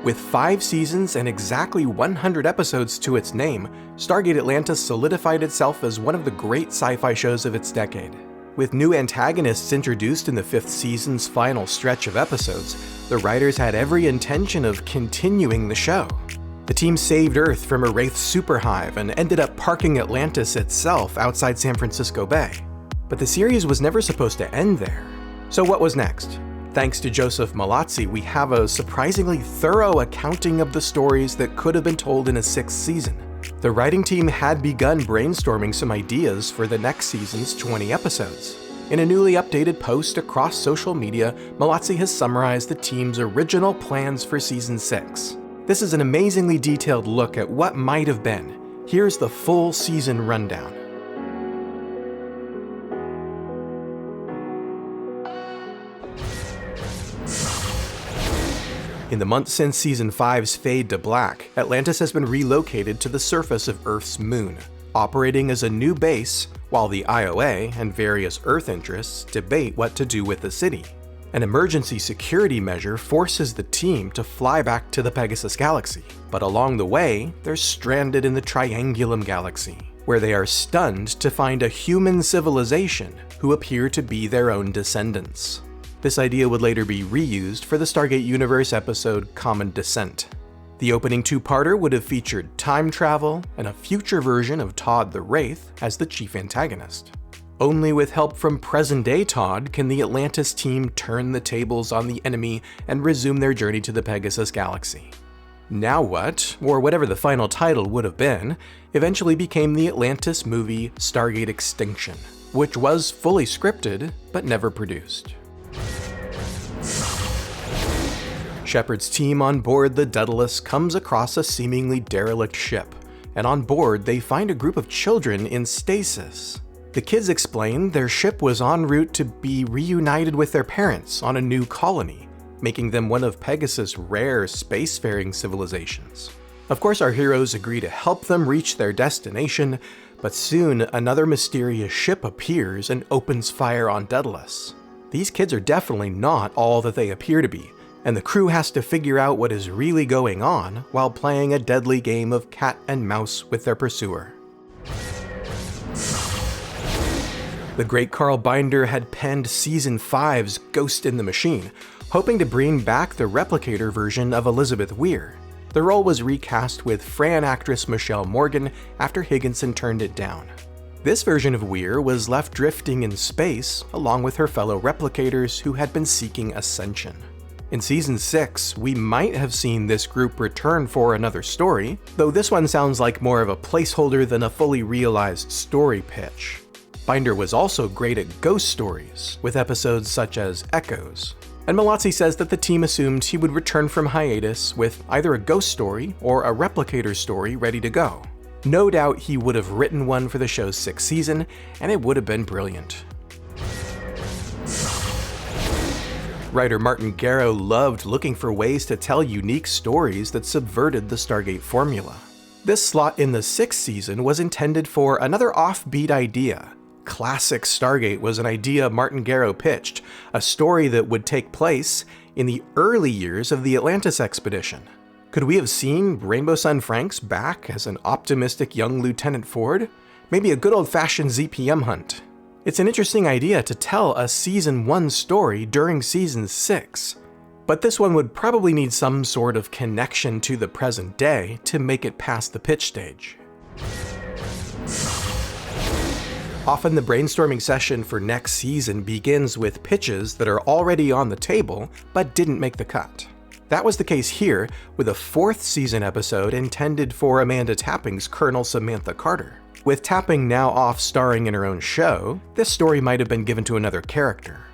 With 5 seasons and exactly 100 episodes to its name, Stargate Atlantis solidified itself as one of the great sci-fi shows of its decade. With new antagonists introduced in the 5th season's final stretch of episodes, the writers had every intention of continuing the show. The team saved Earth from a Wraith superhive and ended up parking Atlantis itself outside San Francisco Bay. But the series was never supposed to end there. So what was next? Thanks to Joseph Mallozzi, we have a surprisingly thorough accounting of the stories that could have been told in a 6th season. The writing team had begun brainstorming some ideas for the next season's 20 episodes. In a newly updated post across social media, Mallozzi has summarized the team's original plans for Season 6. This is an amazingly detailed look at what might have been. Here's the full season rundown. In the months since Season 5's fade to black, Atlantis has been relocated to the surface of Earth's moon, operating as a new base while the IOA and various Earth interests debate what to do with the city. An emergency security measure forces the team to fly back to the Pegasus Galaxy, but along the way, they're stranded in the Triangulum Galaxy, where they are stunned to find a human civilization who appear to be their own descendants. This idea would later be reused for the Stargate Universe episode Common Descent. The opening 2-parter would have featured time travel and a future version of Todd the Wraith as the chief antagonist. Only with help from present-day Todd can the Atlantis team turn the tables on the enemy and resume their journey to the Pegasus Galaxy. Now What, or whatever the final title would have been, eventually became the Atlantis movie Stargate Extinction, which was fully scripted but never produced. Sheppard's team on board the Daedalus comes across a seemingly derelict ship, and on board they find a group of children in stasis. The kids explain their ship was en route to be reunited with their parents on a new colony, making them one of Pegasus' rare spacefaring civilizations. Of course, our heroes agree to help them reach their destination, but soon another mysterious ship appears and opens fire on Daedalus. These kids are definitely not all that they appear to be, and the crew has to figure out what is really going on while playing a deadly game of cat and mouse with their pursuer. The great Carl Binder had penned Season 5's Ghost in the Machine, hoping to bring back the Replicator version of Elizabeth Weir. The role was recast with Fran actress Michelle Morgan after Higginson turned it down. This version of Weir was left drifting in space along with her fellow replicators who had been seeking ascension. In Season 6, we might have seen this group return for another story, though this one sounds like more of a placeholder than a fully realized story pitch. Binder was also great at ghost stories, with episodes such as Echoes. And Mallozzi says that the team assumed he would return from hiatus with either a ghost story or a replicator story ready to go. No doubt he would have written one for the show's 6th season, and it would have been brilliant. Writer Martin Garrow loved looking for ways to tell unique stories that subverted the Stargate formula. This slot in the 6th season was intended for another offbeat idea. Classic Stargate was an idea Martin Garrow pitched, a story that would take place in the early years of the Atlantis expedition. Could we have seen Rainbow Sun Franks back as an optimistic young Lieutenant Ford? Maybe a good old-fashioned ZPM hunt. It's an interesting idea to tell a Season 1 story during Season 6, but this one would probably need some sort of connection to the present day to make it past the pitch stage. Often the brainstorming session for next season begins with pitches that are already on the table but didn't make the cut. That was the case here with a 4th season episode intended for Amanda Tapping's Colonel Samantha Carter. With Tapping now off starring in her own show, this story might have been given to another character.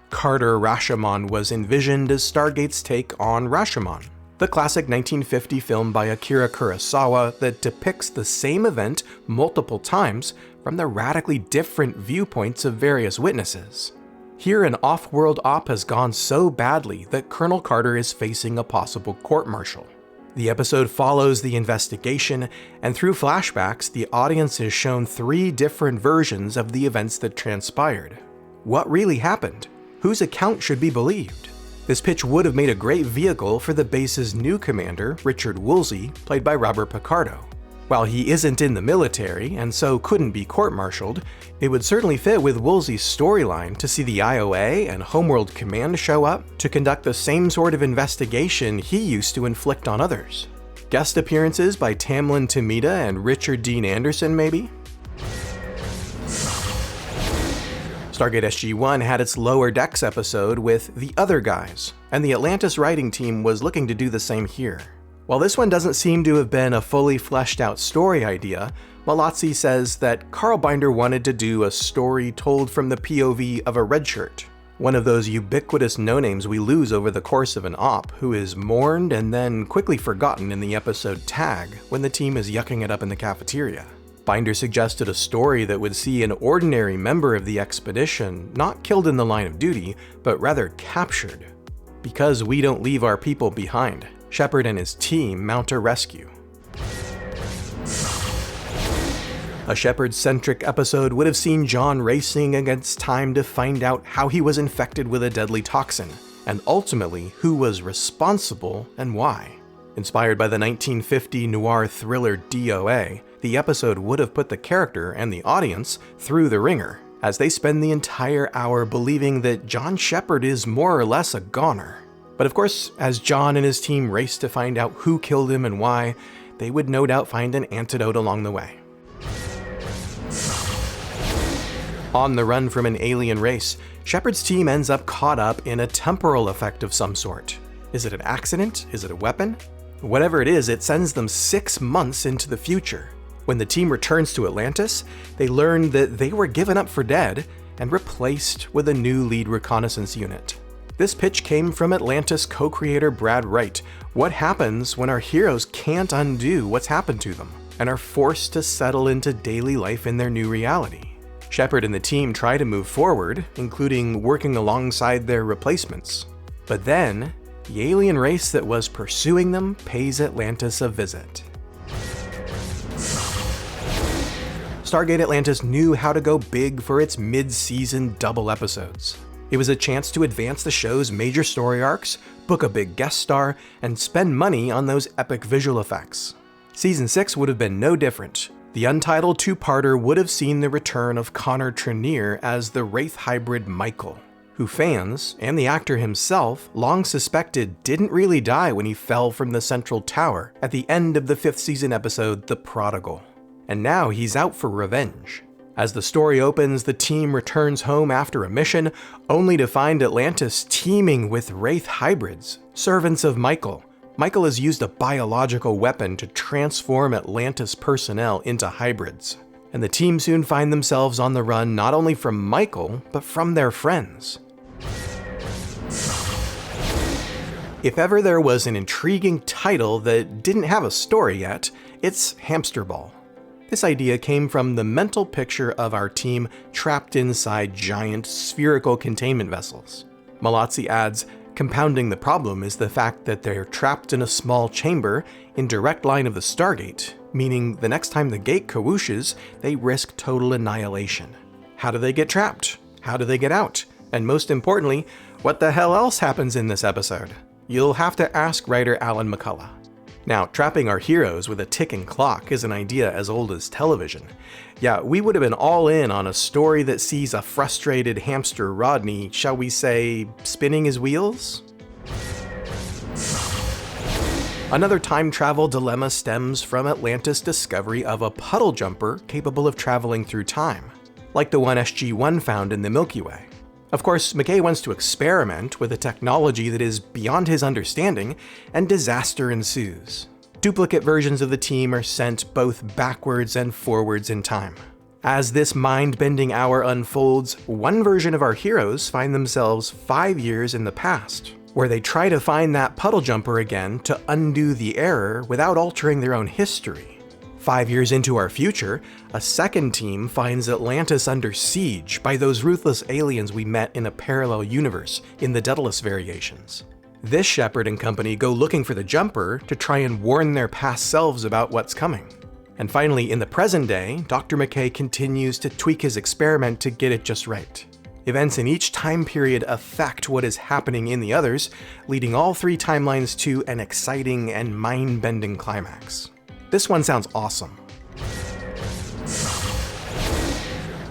Carter Rashomon was envisioned as Stargate's take on Rashomon, the classic 1950 film by Akira Kurosawa that depicts the same event multiple times from the radically different viewpoints of various witnesses. Here, an off-world op has gone so badly that Colonel Carter is facing a possible court-martial. The episode follows the investigation, and through flashbacks, the audience is shown 3 different versions of the events that transpired. What really happened? Whose account should be believed? This pitch would have made a great vehicle for the base's new commander, Richard Woolsey, played by Robert Picardo. While he isn't in the military and so couldn't be court-martialed, it would certainly fit with Woolsey's storyline to see the IOA and Homeworld Command show up to conduct the same sort of investigation he used to inflict on others. Guest appearances by Tamlin Tomita and Richard Dean Anderson, maybe? Stargate SG-1 had its Lower Decks episode with The Other Guys, and the Atlantis writing team was looking to do the same here. While this one doesn't seem to have been a fully fleshed out story idea, Mallozzi says that Carl Binder wanted to do a story told from the POV of a red shirt, one of those ubiquitous no-names we lose over the course of an op, who is mourned and then quickly forgotten in the episode Tag when the team is yucking it up in the cafeteria. Binder suggested a story that would see an ordinary member of the expedition not killed in the line of duty, but rather captured. Because we don't leave our people behind, Sheppard and his team mount a rescue. A Sheppard-centric episode would have seen John racing against time to find out how he was infected with a deadly toxin, and ultimately who was responsible and why. Inspired by the 1950 noir thriller DOA, the episode would have put the character and the audience through the ringer, as they spend the entire hour believing that John Sheppard is more or less a goner. But of course, as John and his team race to find out who killed him and why, they would no doubt find an antidote along the way. On the run from an alien race, Sheppard's team ends up caught up in a temporal effect of some sort. Is it an accident? Is it a weapon? Whatever it is, it sends them 6 months into the future. When the team returns to Atlantis, they learn that they were given up for dead and replaced with a new lead reconnaissance unit. This pitch came from Atlantis co-creator Brad Wright. What happens when our heroes can't undo what's happened to them and are forced to settle into daily life in their new reality? Sheppard and the team try to move forward, including working alongside their replacements. But then, the alien race that was pursuing them pays Atlantis a visit. Stargate Atlantis knew how to go big for its mid-season double episodes. It was a chance to advance the show's major story arcs, book a big guest star, and spend money on those epic visual effects. Season 6 would have been no different. The untitled two-parter would have seen the return of Connor Trenier as the Wraith hybrid Michael, who fans, and the actor himself, long suspected didn't really die when he fell from the central tower at the end of the 5th season episode The Prodigal. And now he's out for revenge. As the story opens, the team returns home after a mission, only to find Atlantis teeming with Wraith hybrids, servants of Michael. Michael has used a biological weapon to transform Atlantis personnel into hybrids. And the team soon find themselves on the run not only from Michael, but from their friends. If ever there was an intriguing title that didn't have a story yet, it's Hamster Ball. This idea came from the mental picture of our team trapped inside giant spherical containment vessels. Mallozzi adds, compounding the problem is the fact that they're trapped in a small chamber in direct line of the Stargate, meaning the next time the gate kawhooshes, they risk total annihilation. How do they get trapped? How do they get out? And most importantly, what the hell else happens in this episode? You'll have to ask writer Alan McCullough. Now, trapping our heroes with a ticking clock is an idea as old as television. Yeah, we would have been all in on a story that sees a frustrated hamster Rodney, shall we say, spinning his wheels? Another time travel dilemma stems from Atlantis' discovery of a puddle jumper capable of traveling through time, like the one SG-1 found in the Milky Way. Of course, McKay wants to experiment with a technology that is beyond his understanding, and disaster ensues. Duplicate versions of the team are sent both backwards and forwards in time. As this mind-bending hour unfolds, one version of our heroes find themselves 5 years in the past, where they try to find that puddle jumper again to undo the error without altering their own history. 5 years into our future, a second team finds Atlantis under siege by those ruthless aliens we met in a parallel universe in the Daedalus variations. This Sheppard and company go looking for the jumper to try and warn their past selves about what's coming. And finally, in the present day, Dr. McKay continues to tweak his experiment to get it just right. Events in each time period affect what is happening in the others, leading all three timelines to an exciting and mind-bending climax. This one sounds awesome.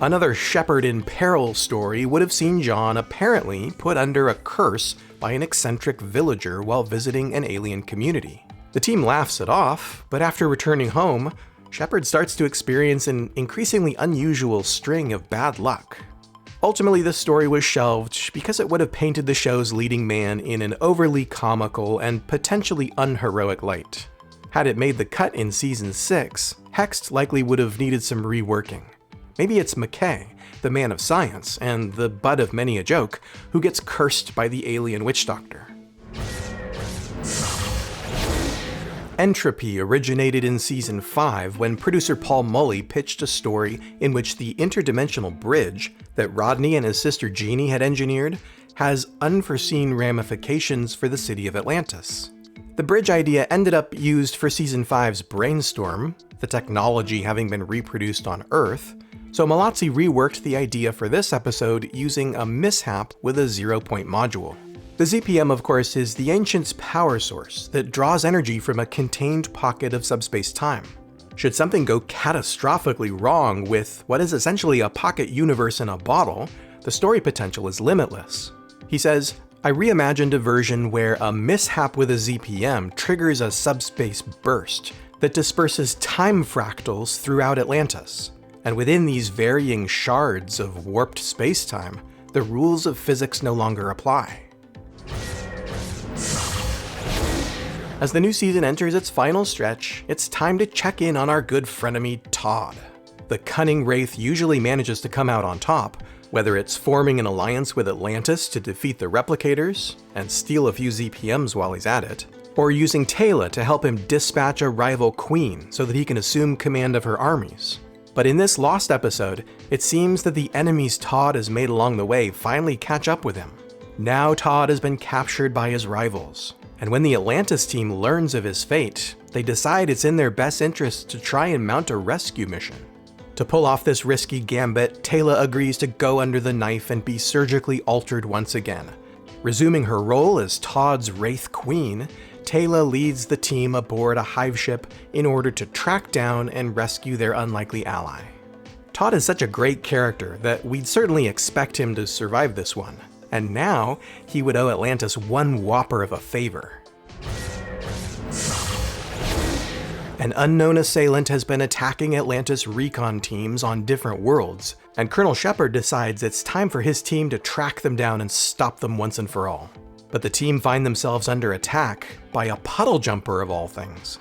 Another Sheppard in Peril story would have seen John apparently put under a curse by an eccentric villager while visiting an alien community. The team laughs it off, but after returning home, Sheppard starts to experience an increasingly unusual string of bad luck. Ultimately, this story was shelved because it would have painted the show's leading man in an overly comical and potentially unheroic light. Had it made the cut in Season 6, Hexed likely would have needed some reworking. Maybe it's McKay, the man of science and the butt of many a joke, who gets cursed by the alien witch doctor. Entropy originated in Season 5 when producer Paul Mully pitched a story in which the interdimensional bridge that Rodney and his sister Jeannie had engineered has unforeseen ramifications for the city of Atlantis. The bridge idea ended up used for Season 5's Brainstorm, the technology having been reproduced on Earth, so Mallozzi reworked the idea for this episode using a mishap with a 0-point module. The ZPM, of course, is the Ancient's power source that draws energy from a contained pocket of subspace-time. Should something go catastrophically wrong with what is essentially a pocket universe in a bottle, the story potential is limitless. He says, "I reimagined a version where a mishap with a ZPM triggers a subspace burst that disperses time fractals throughout Atlantis. And within these varying shards of warped space-time, the rules of physics no longer apply." As the new season enters its final stretch, it's time to check in on our good frenemy Todd. The cunning Wraith usually manages to come out on top, whether it's forming an alliance with Atlantis to defeat the Replicators and steal a few ZPMs while he's at it, or using Taylor to help him dispatch a rival queen so that he can assume command of her armies. But in this Lost episode, it seems that the enemies Todd has made along the way finally catch up with him. Now Todd has been captured by his rivals, and when the Atlantis team learns of his fate, they decide it's in their best interest to try and mount a rescue mission. To pull off this risky gambit, Taylor agrees to go under the knife and be surgically altered once again. Resuming her role as Todd's Wraith Queen, Taylor leads the team aboard a hive ship in order to track down and rescue their unlikely ally. Todd is such a great character that we'd certainly expect him to survive this one, and now he would owe Atlantis one whopper of a favor. An unknown assailant has been attacking Atlantis recon teams on different worlds, and Colonel Sheppard decides it's time for his team to track them down and stop them once and for all. But the team find themselves under attack by a puddle jumper of all things.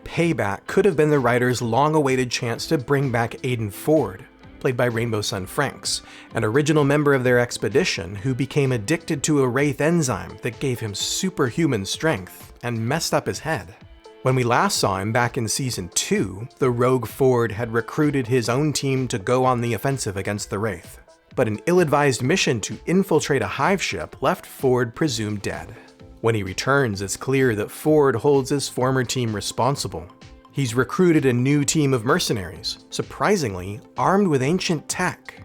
Payback could have been the writers' long-awaited chance to bring back Aiden Ford, played by Rainbow Sun Franks, an original member of their expedition who became addicted to a Wraith enzyme that gave him superhuman strength and messed up his head. When we last saw him back in Season 2, the rogue Ford had recruited his own team to go on the offensive against the Wraith. But an ill-advised mission to infiltrate a hive ship left Ford presumed dead. When he returns, it's clear that Ford holds his former team responsible. He's recruited a new team of mercenaries, surprisingly armed with ancient tech.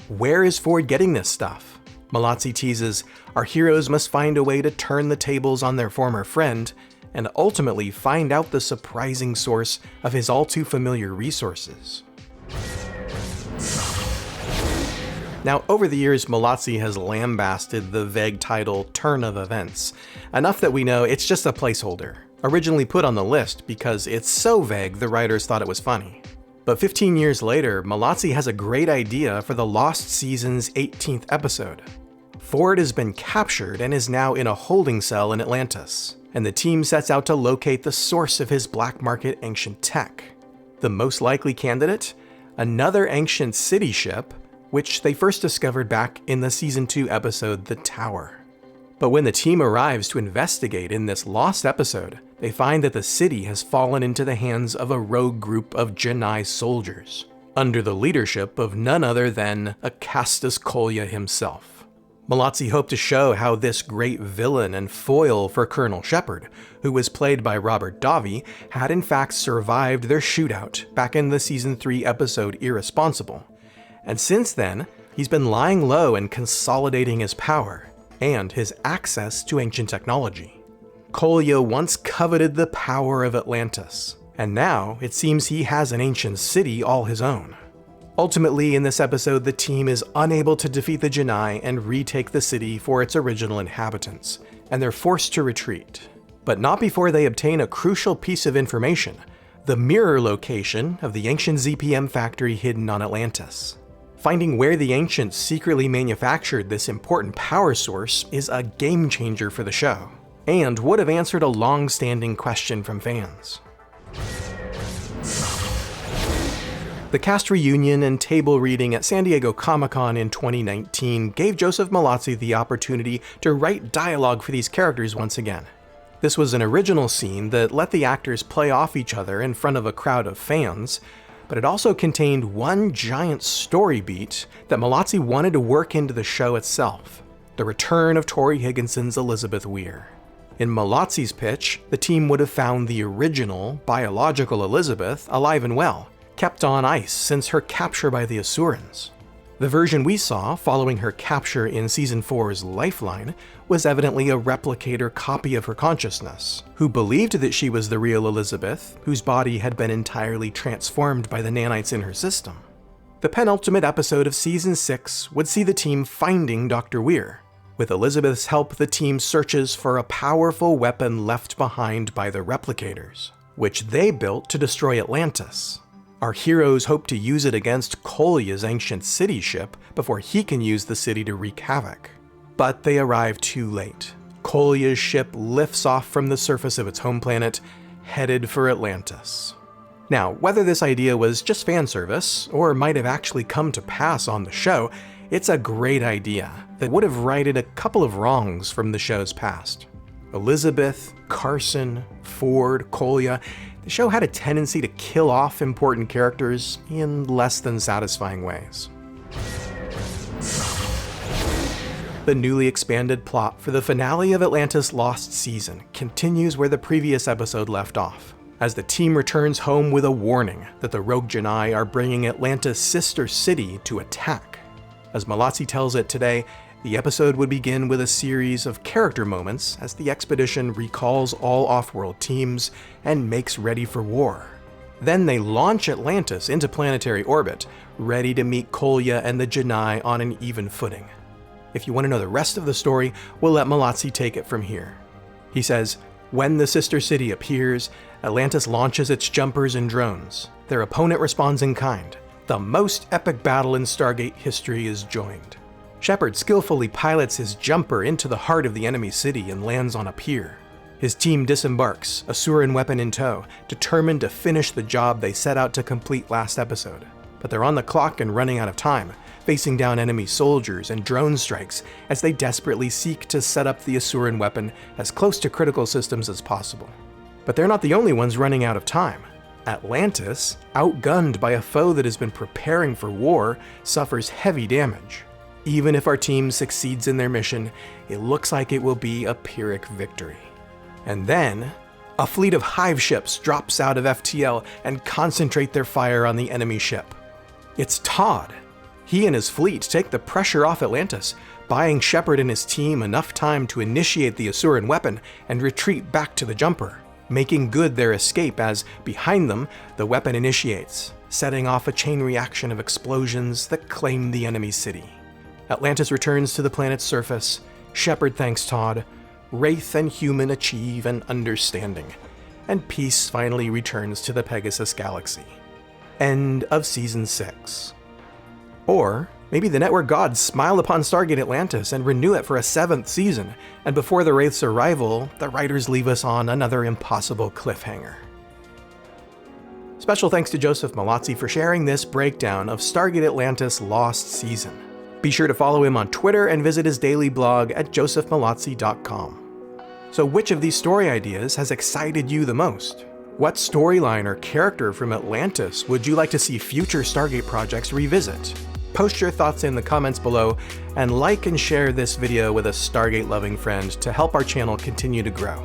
Where is Ford getting this stuff? Mallozzi teases, our heroes must find a way to turn the tables on their former friend, and ultimately find out the surprising source of his all-too-familiar resources. Now, over the years, Mallozzi has lambasted the vague title Turn of Events, enough that we know it's just a placeholder, originally put on the list because it's so vague the writers thought it was funny. But 15 years later, Mallozzi has a great idea for the Lost season's 18th episode. Ford has been captured and is now in a holding cell in Atlantis, and the team sets out to locate the source of his black market ancient tech. The most likely candidate? Another ancient city ship, which they first discovered back in the Season 2 episode The Tower. But when the team arrives to investigate in this Lost episode, they find that the city has fallen into the hands of a rogue group of Janai soldiers, under the leadership of none other than Acastus Kolya himself. Mallozzi hoped to show how this great villain and foil for Colonel Sheppard, who was played by Robert Davi, had in fact survived their shootout back in the Season 3 episode Irresponsible. And since then, he's been lying low and consolidating his power, and his access to ancient technology. Kolya once coveted the power of Atlantis, and now it seems he has an ancient city all his own. Ultimately, in this episode, the team is unable to defeat the Genii and retake the city for its original inhabitants, and they're forced to retreat. But not before they obtain a crucial piece of information: the mirror location of the ancient ZPM factory hidden on Atlantis. Finding where the ancients secretly manufactured this important power source is a game changer for the show, and would have answered a long-standing question from fans. The cast reunion and table reading at San Diego Comic-Con in 2019 gave Joseph Mallozzi the opportunity to write dialogue for these characters once again. This was an original scene that let the actors play off each other in front of a crowd of fans, but it also contained one giant story beat that Mallozzi wanted to work into the show itself: the return of Tori Higginson's Elizabeth Weir. In Mallozzi's pitch, the team would have found the original, biological Elizabeth alive and well, kept on ice since her capture by the Asurans. The version we saw following her capture in Season 4's Lifeline was evidently a replicator copy of her consciousness, who believed that she was the real Elizabeth, whose body had been entirely transformed by the nanites in her system. The penultimate episode of Season 6 would see the team finding Dr. Weir. With Elizabeth's help, the team searches for a powerful weapon left behind by the Replicators, which they built to destroy Atlantis. Our heroes hope to use it against Kolya's ancient city ship before he can use the city to wreak havoc. But they arrive too late. Kolya's ship lifts off from the surface of its home planet, headed for Atlantis. Now, whether this idea was just fan service, or might have actually come to pass on the show, it's a great idea that would have righted a couple of wrongs from the show's past. Elizabeth, Carson, Ford, Kolya, the show had a tendency to kill off important characters in less than satisfying ways. The newly expanded plot for the finale of Atlantis Lost Season continues where the previous episode left off, as the team returns home with a warning that the rogue Genii are bringing Atlantis' sister city to attack. As Mallozzi tells it today, the episode would begin with a series of character moments as the expedition recalls all off-world teams and makes ready for war. Then they launch Atlantis into planetary orbit, ready to meet Kolya and the Genii on an even footing. If you want to know the rest of the story, we'll let Mallozzi take it from here. He says, when the sister city appears, Atlantis launches its jumpers and drones. Their opponent responds in kind. The most epic battle in Stargate history is joined. Sheppard skillfully pilots his jumper into the heart of the enemy city and lands on a pier. His team disembarks, Asuran weapon in tow, determined to finish the job they set out to complete last episode. But they're on the clock and running out of time, facing down enemy soldiers and drone strikes as they desperately seek to set up the Asuran weapon as close to critical systems as possible. But they're not the only ones running out of time. Atlantis, outgunned by a foe that has been preparing for war, suffers heavy damage. Even if our team succeeds in their mission, it looks like it will be a Pyrrhic victory. And then, a fleet of hive ships drops out of FTL and concentrate their fire on the enemy ship. It's Todd. He and his fleet take the pressure off Atlantis, buying Sheppard and his team enough time to initiate the Asuran weapon and retreat back to the jumper, making good their escape as, behind them, the weapon initiates, setting off a chain reaction of explosions that claim the enemy city. Atlantis returns to the planet's surface, Sheppard thanks Todd, Wraith and human achieve an understanding, and peace finally returns to the Pegasus galaxy. End of Season 6. Or maybe the network gods smile upon Stargate Atlantis and renew it for a 7th season, and before the Wraith's arrival, the writers leave us on another impossible cliffhanger. Special thanks to Joseph Mallozzi for sharing this breakdown of Stargate Atlantis Lost Season. Be sure to follow him on Twitter and visit his daily blog at josephmallozzi.com. So which of these story ideas has excited you the most? What storyline or character from Atlantis would you like to see future Stargate projects revisit? Post your thoughts in the comments below, and like and share this video with a Stargate-loving friend to help our channel continue to grow.